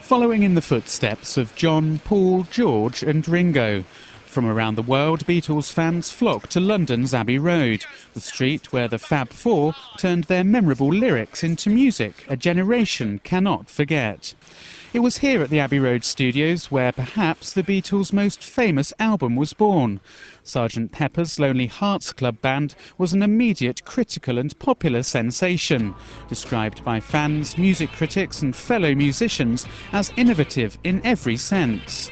following in the footsteps of John, Paul, George and Ringo. From around the world, Beatles fans flock to London's Abbey Road, the street where the Fab Four turned their memorable lyrics into music a generation cannot forget. It was here at the Abbey Road studios where perhaps the Beatles' most famous album was born. Sgt Pepper's Lonely Hearts Club Band was an immediate critical and popular sensation, described by fans, music critics and fellow musicians as innovative in every sense.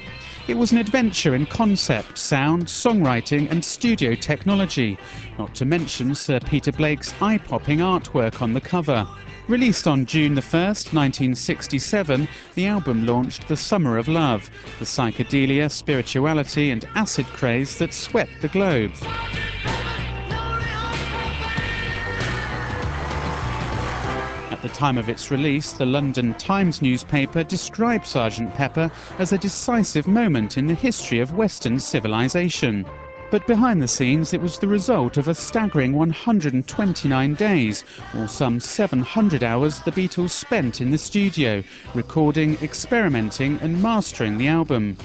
It was an adventure in concept, sound, songwriting and studio technology, not to mention Sir Peter Blake's eye-popping artwork on the cover. Released on June 1st, 1967, the album launched the Summer of Love, the psychedelia, spirituality and acid craze that swept the globe. At the time of its release, the London Times newspaper described Sgt Pepper as a decisive moment in the history of Western civilization. But behind the scenes, it was the result of a staggering 129 days, or some 700 hours the Beatles spent in the studio, recording, experimenting and mastering the album.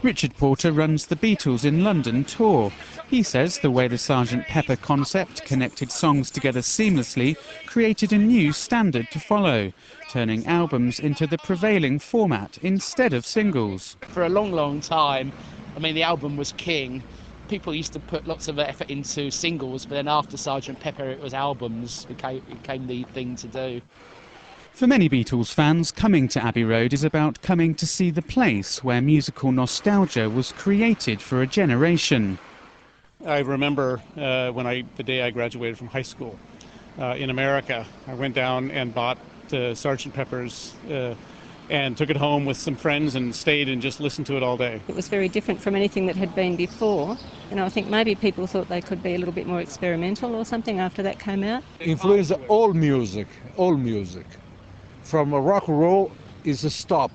Richard Porter runs the Beatles in London tour. He says the way the Sgt Pepper concept connected songs together seamlessly created a new standard to follow, turning albums into the prevailing format instead of singles. For a long, long time, I mean, the album was king. People used to put lots of effort into singles, but then after Sgt Pepper it was albums, became the thing to do. For many Beatles fans, coming to Abbey Road is about coming to see the place where musical nostalgia was created for a generation. I remember the day I graduated from high school in America. I went down and bought Sgt Peppers and took it home with some friends and stayed and just listened to it all day. It was very different from anything that had been before. And I think maybe people thought they could be a little bit more experimental or something after that came out. Influenced all music. From rock and roll is a stop.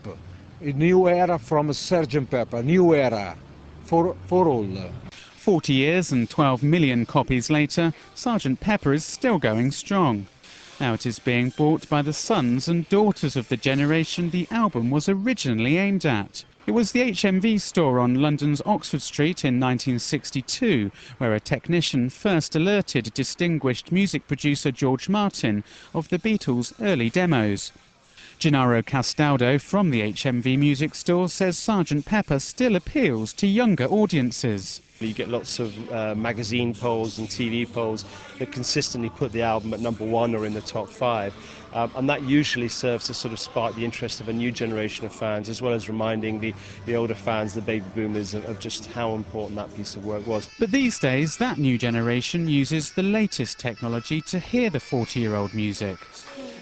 A new era from Sgt Pepper, a new era for all. 40 years and 12 million copies later, Sgt Pepper is still going strong. Now it is being bought by the sons and daughters of the generation the album was originally aimed at. It was the HMV store on London's Oxford Street in 1962 where a technician first alerted distinguished music producer George Martin of the Beatles' early demos. Gennaro Castaldo from the HMV music store says Sgt Pepper still appeals to younger audiences. You get lots of magazine polls and TV polls that consistently put the album at #1 or in the top 5. And that usually serves to sort of spark the interest of a new generation of fans, as well as reminding the older fans, the baby boomers, of just how important that piece of work was. But these days, that new generation uses the latest technology to hear the 40-year-old music.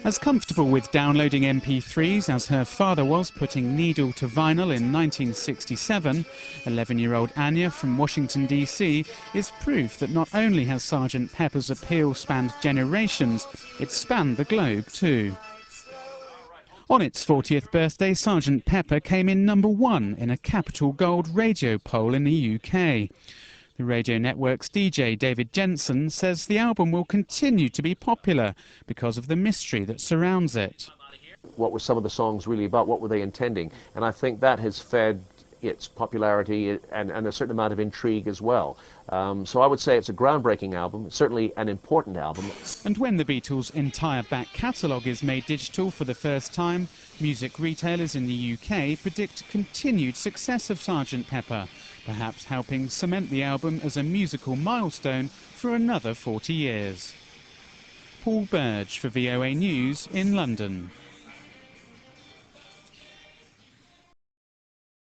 As comfortable with downloading MP3s as her father was putting needle to vinyl in 1967, 11-year-old Anya from Washington, D.C. is proof that not only has Sgt Pepper's appeal spanned generations, it's spanned the globe too. On its 40th birthday, Sgt Pepper came in #1 in a Capital Gold radio poll in the UK. The radio network's DJ David Jensen says the album will continue to be popular because of the mystery that surrounds it. What were some of the songs really about? What were they intending? And I think that has fed its popularity and a certain amount of intrigue as well. So I would say it's a groundbreaking album, certainly an important album. And when the Beatles' entire back catalogue is made digital for the first time, music retailers in the UK predict continued success of Sgt Pepper, perhaps helping cement the album as a musical milestone for another 40 years. Paul Burge for VOA News in London.